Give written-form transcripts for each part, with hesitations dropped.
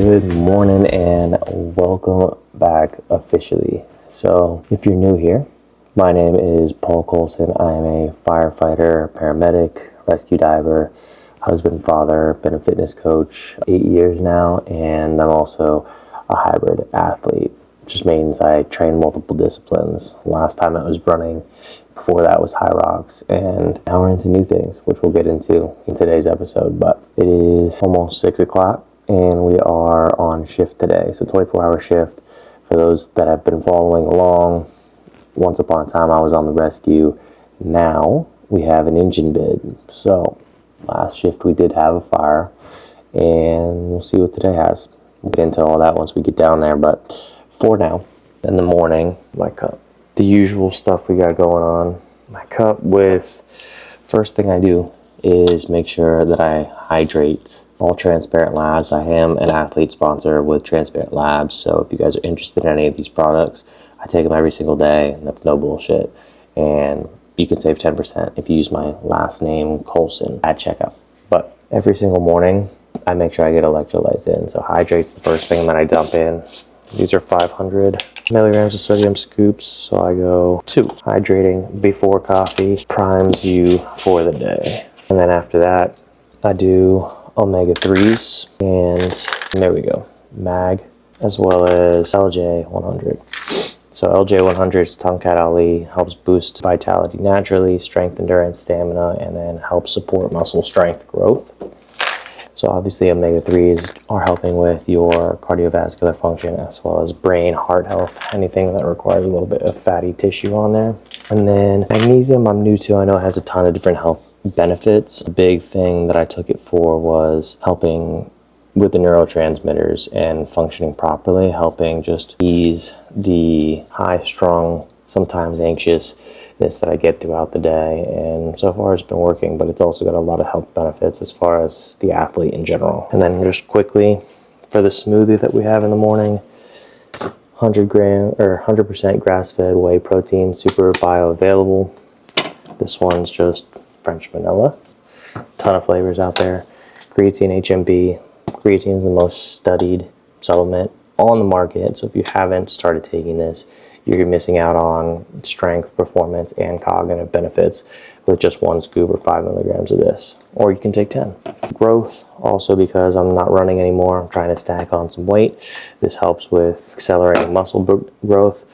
Good morning and welcome back officially. So if you're new here, my name is Paul Colson. I am a firefighter, paramedic, rescue diver, husband, father, been a fitness coach 8 years now, and I'm also a hybrid athlete, which means I train multiple disciplines. Last time it was running, before that was high rocks, and now we're into new things, which we'll get into in today's episode. But it is almost 6 o'clock and we are on shift today. So 24-hour shift. For those that have been following along, once upon a time I was on the rescue. Now we have an engine bid. So last shift we did have a fire, and we'll see what today has. We'll get into all that once we get down there, but for now, in the morning, my cup. The usual stuff we got going on. My cup with, first thing I do is make sure that I hydrate. All Transparent Labs. I am an athlete sponsor with Transparent Labs, so if you guys are interested in any of these products, I take them every single day, and that's no bullshit. And you can save 10% if you use my last name, Colson, at checkout. But every single morning, I make sure I get electrolytes in. So hydrate's the first thing that I dump in. These are 500 milligrams of sodium scoops, so I go 2. Hydrating before coffee primes you for the day. And then after that, I do omega-3s, and there we go, mag, as well as LJ100. So LJ100 is Tongkat Ali, helps boost vitality naturally, strength, endurance, stamina, and then helps support muscle strength growth. So obviously omega-3s are helping with your cardiovascular function, as well as brain, heart health, anything that requires a little bit of fatty tissue on there. And then magnesium I'm new to. I know it has a ton of different health benefits. A big thing that I took it for was helping with the neurotransmitters and functioning properly, helping just ease the high-strung, sometimes anxiousness that I get throughout the day. And so far it's been working, but it's also got a lot of health benefits as far as the athlete in general. And then just quickly, for the smoothie that we have in the morning, 100% grass-fed whey protein, super bioavailable. This one's just French vanilla. Ton of flavors out there. Creatine, HMB. Creatine is the most studied supplement on the market. So if you haven't started taking this, you're missing out on strength, performance, and cognitive benefits with just 1 scoop or 5 milligrams of this. Or you can take 10. Growth, also because I'm not running anymore, I'm trying to stack on some weight. This helps with accelerating muscle growth.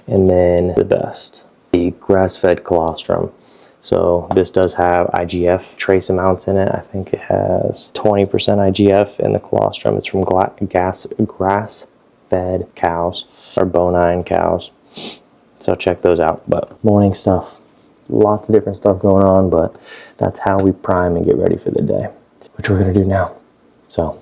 And then the best, the grass-fed colostrum. So this does have IGF trace amounts in it. I think it has 20% IGF in the colostrum. It's from grass-fed cows, or bovine cows. So check those out. But morning stuff, lots of different stuff going on, but that's how we prime and get ready for the day, which we're gonna do now. So.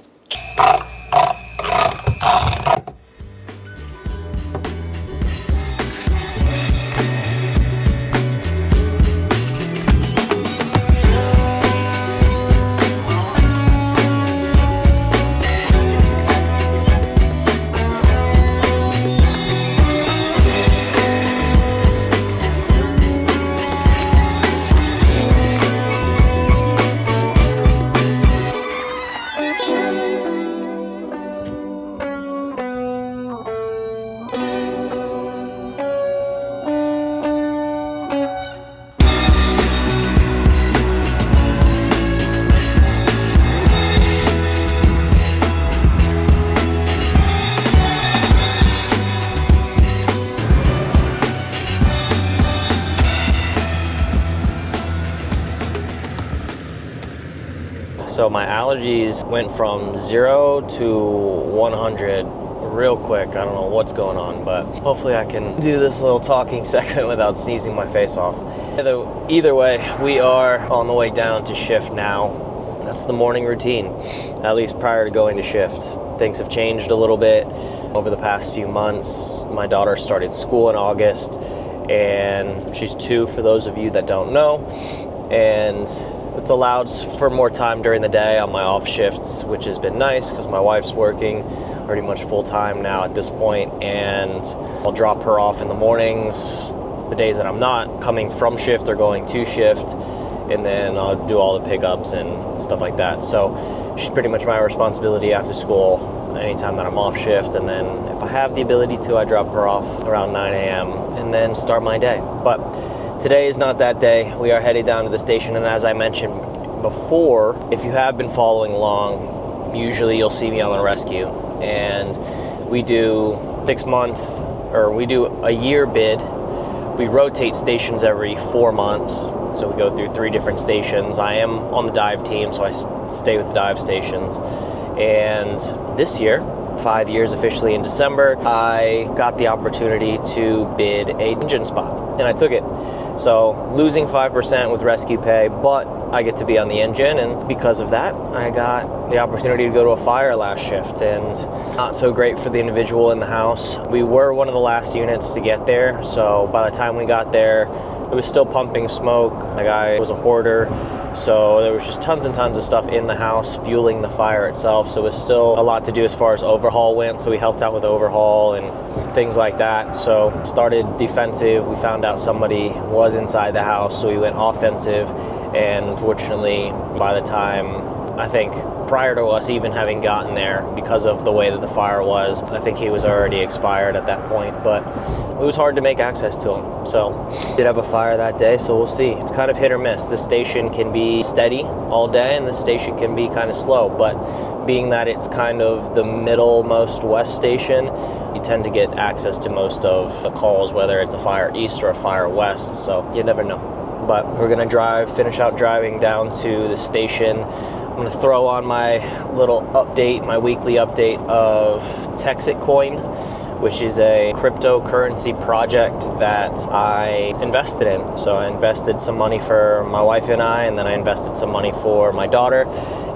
So my allergies went from 0 to 100 real quick. I don't know what's going on, but hopefully I can do this little talking segment without sneezing my face off. Either way, we are on the way down to shift now. That's the morning routine, at least prior to going to shift. Things have changed a little bit over the past few months. My daughter started school in August, and she's 2 for those of you that don't know. And it's allowed for more time during the day on my off shifts, which has been nice because my wife's working pretty much full time now at this point, and I'll drop her off in the mornings the days that I'm not coming from shift or going to shift, and then I'll do all the pickups and stuff like that. So she's pretty much my responsibility after school anytime that I'm off shift, and then if I have the ability to, I drop her off around 9 a.m. and then start my day. But today is not that day. We are headed down to the station, and as I mentioned before, if you have been following along, usually you'll see me on the rescue, and we do 6 month, or we do a year bid. We rotate stations every 4 months, so we go through 3 different stations. I am on the dive team, so I stay with the dive stations. And this year, 5 years officially in December, I got the opportunity to bid a engine spot, and I took it. So losing 5% with rescue pay, but I get to be on the engine, and because of that, I got the opportunity to go to a fire last shift, and not so great for the individual in the house. We were one of the last units to get there, so by the time we got there, it was still pumping smoke. The guy was a hoarder, so there was just tons and tons of stuff in the house fueling the fire itself, so it was still a lot to do as far as overhaul went, so we helped out with overhaul and things like that. So started defensive. We found out somebody was inside the house, so we went offensive, and unfortunately, by the time, I think prior to us even having gotten there, because of the way that the fire was, I think he was already expired at that point, but it was hard to make access to him. So did have a fire that day, so we'll see. It's kind of hit or miss. The station can be steady all day, and the station can be kind of slow, but being that it's kind of the middle-most west station, you tend to get access to most of the calls, whether it's a fire east or a fire west, so you never know. But we're gonna finish out driving down to the station. I'm gonna throw on my little update, my weekly update of Texit Coin, which is a cryptocurrency project that I invested in. So I invested some money for my wife and I, and then I invested some money for my daughter,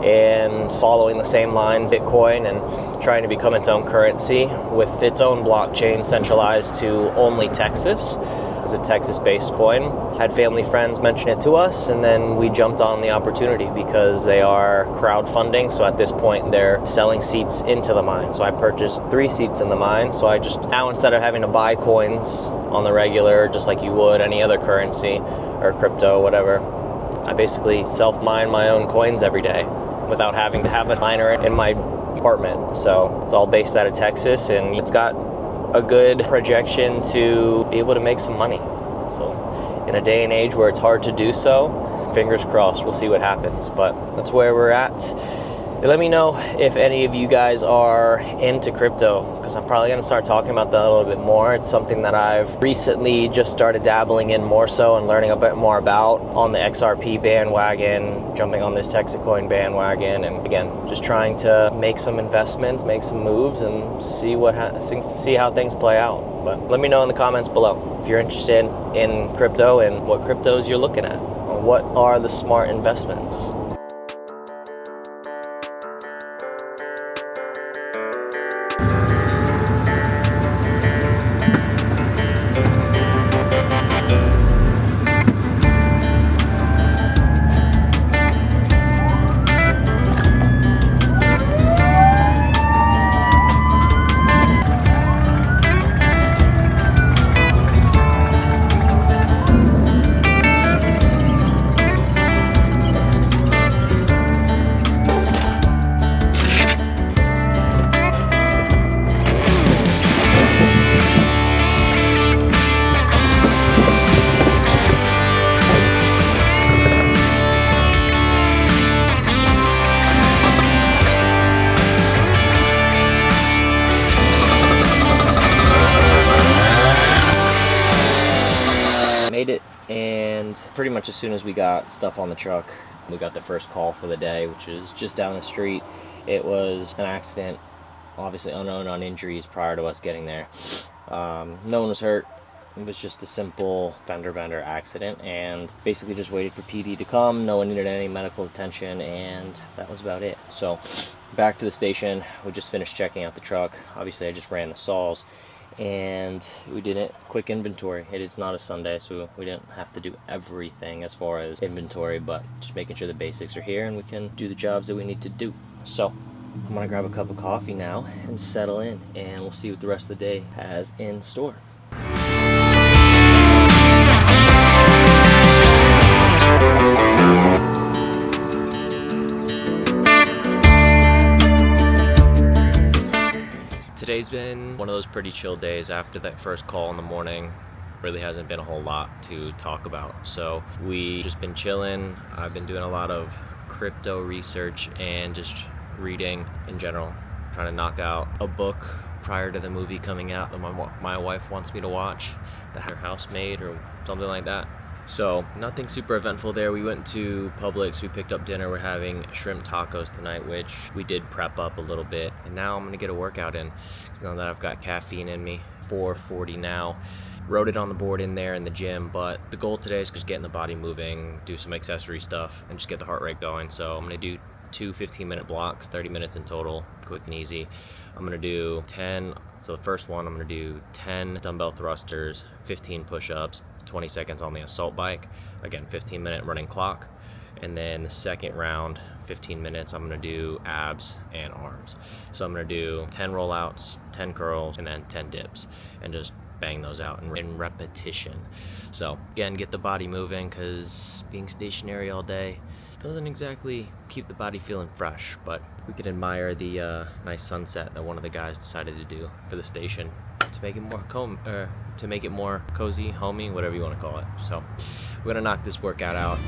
and following the same lines, Bitcoin, and trying to become its own currency with its own blockchain centralized to only Texas. It's a Texas-based coin. Had family friends mention it to us, and then we jumped on the opportunity because they are crowdfunding. So at this point, they're selling seats into the mine. So I purchased 3 seats in the mine. So I just, now instead of having to buy coins on the regular, just like you would any other currency or crypto, whatever, I basically self-mine my own coins every day without having to have a miner in my apartment. So it's all based out of Texas, and it's got a good projection to be able to make some money. So in a day and age where it's hard to do so, fingers crossed, we'll see what happens. But that's where we're at. Let me know if any of you guys are into crypto, because I'm probably going to start talking about that a little bit more. It's something that I've recently just started dabbling in more so and learning a bit more about on the XRP bandwagon, jumping on this Texit Coin bandwagon, and again, just trying to make some investments, make some moves, and see see how things play out. But let me know in the comments below if you're interested in crypto and what cryptos you're looking at, or what are the smart investments. Made it, and pretty much as soon as we got stuff on the truck, we got the first call for the day, which is just down the street. It was an accident, obviously unknown on injuries prior to us getting there. No one was hurt. It was just a simple fender bender accident, and basically just waited for PD to come. No one needed any medical attention, and that was about it. So back to the station. We just finished checking out the truck. Obviously I just ran the saws, and we did a quick inventory. It is not a Sunday, so we didn't have to do everything as far as inventory, but just making sure the basics are here and we can do the jobs that we need to do. So I'm gonna grab a cup of coffee now and settle in, and we'll see what the rest of the day has in store. been one of those pretty chill days after that first call in the morning. Really hasn't been a whole lot to talk about. So we just been chilling. I've been doing a lot of crypto research and just reading in general, trying to knock out a book prior to the movie coming out that my wife wants me to watch, that her house made or something like that. So nothing super eventful there. We went to Publix, we picked up dinner. We're having shrimp tacos tonight, which we did prep up a little bit. And now I'm gonna get a workout in. Now that I've got caffeine in me, 4:40 now. Wrote it on the board in there in the gym, but the goal today is just getting the body moving, do some accessory stuff, and just get the heart rate going. So I'm gonna do two 15-minute blocks, 30 minutes in total, quick and easy. I'm gonna do 10, so the first one, I'm gonna do 10 dumbbell thrusters, 15 push-ups, 20 seconds on the assault bike, again 15-minute running clock. And then the second round, 15 minutes, I'm gonna do abs and arms. So I'm gonna do 10 rollouts, 10 curls, and then 10 dips, and just bang those out in repetition. So again, get the body moving, because being stationary all day doesn't exactly keep the body feeling fresh. But we can admire the nice sunset that one of the guys decided to do for the station to make it more cozy, homey, whatever you want to call it. So we're gonna knock this workout out.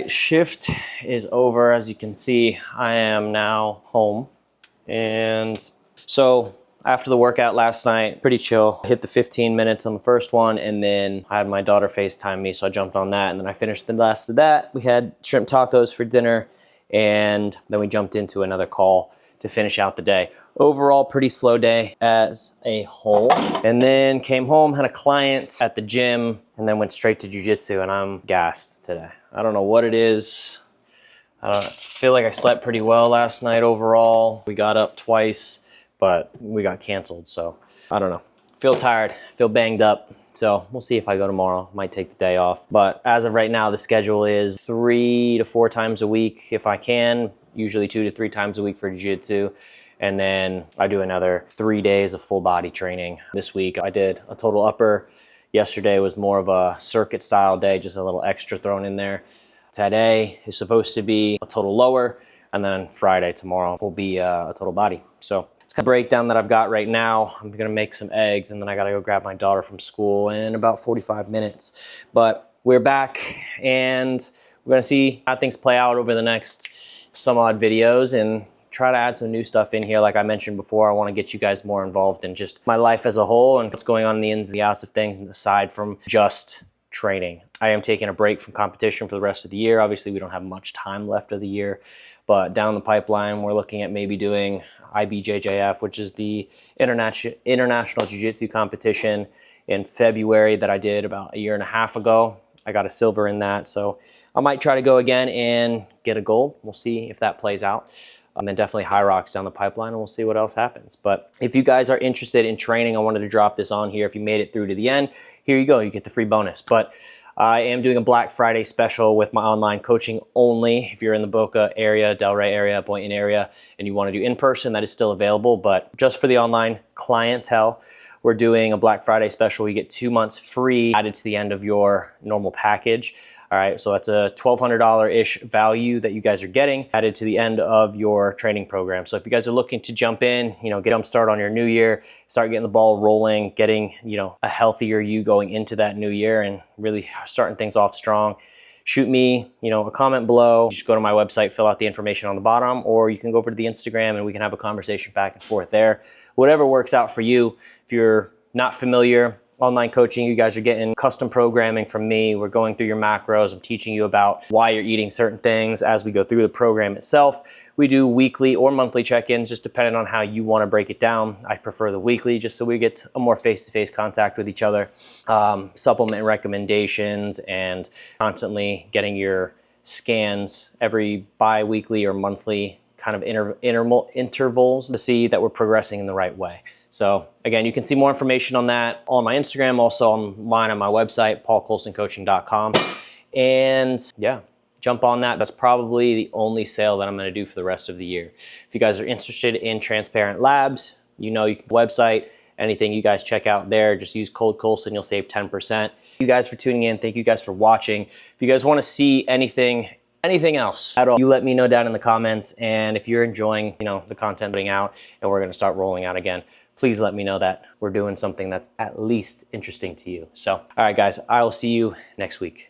Shift is over. As you can see, I am now home. And so after the workout last night, pretty chill. I hit the 15 minutes on the first one, and then I had my daughter FaceTime me, so I jumped on that, and then I finished the last of that. We had shrimp tacos for dinner, and then we jumped into another call to finish out the day. Overall, pretty slow day as a whole. And then came home, had a client at the gym, and then went straight to jiu-jitsu, and I'm gassed today. I don't know what it is. I feel like I slept pretty well last night overall. We got up twice, but we got canceled, so I don't know. Feel tired, feel banged up. So we'll see if I go tomorrow. Might take the day off. But as of right now, the schedule is 3 to 4 times a week if I can. Usually 2 to 3 times a week for jiu-jitsu. And then I do another 3 days of full body training. This week I did a total upper. Yesterday was more of a circuit style day, just a little extra thrown in there. Today is supposed to be a total lower, and then Friday, tomorrow, will be a total body. So it's kind of breakdown that I've got right now. I'm gonna make some eggs, and then I gotta go grab my daughter from school in about 45 minutes. But we're back, and we're gonna see how things play out over the next some odd videos, and try to add some new stuff in here. Like I mentioned before, I want to get you guys more involved in just my life as a whole and what's going on in the ins and the outs of things, and aside from just training. I am taking a break from competition for the rest of the year. Obviously, we don't have much time left of the year, but down the pipeline, we're looking at maybe doing IBJJF, which is the international jiu-jitsu competition in February that I did about a year and a half ago. I got a silver in that, so I might try to go again and get a gold. We'll see if that plays out. And then definitely high rocks down the pipeline, and we'll see what else happens. But if you guys are interested in training, I wanted to drop this on here. If you made it through to the end, here you go, you get the free bonus. But I am doing a Black Friday special with my online coaching only. If you're in the Boca area, Delray area, Boynton area, and you want to do in-person, that is still available. But just for the online clientele, we're doing a Black Friday special. You get 2 months free added to the end of your normal package. All right, so that's a $1,200-ish value that you guys are getting added to the end of your training program. So if you guys are looking to jump in, get jump start on your new year, start getting the ball rolling, getting, a healthier you going into that new year and really starting things off strong, shoot me, a comment below. Just go to my website, fill out the information on the bottom, or you can go over to the Instagram and we can have a conversation back and forth there. Whatever works out for you. If you're not familiar, online coaching, you guys are getting custom programming from me. We're going through your macros. I'm teaching you about why you're eating certain things as we go through the program itself. We do weekly or monthly check-ins, just depending on how you want to break it down. I prefer the weekly just so we get a more face-to-face contact with each other. Supplement recommendations and constantly getting your scans every bi-weekly or monthly kind of intervals to see that we're progressing in the right way. So again, you can see more information on that on my Instagram, also online on my website, paulcolsoncoaching.com. And yeah, jump on that. That's probably the only sale that I'm gonna do for the rest of the year. If you guys are interested in transparent labs, you can website, anything you guys check out there, just use code Colson, you'll save 10%. Thank you guys for tuning in. Thank you guys for watching. If you guys wanna see anything else at all, you let me know down in the comments. And if you're enjoying, the content putting out and we're gonna start rolling out again, please let me know that we're doing something that's at least interesting to you. So, all right, guys, I will see you next week.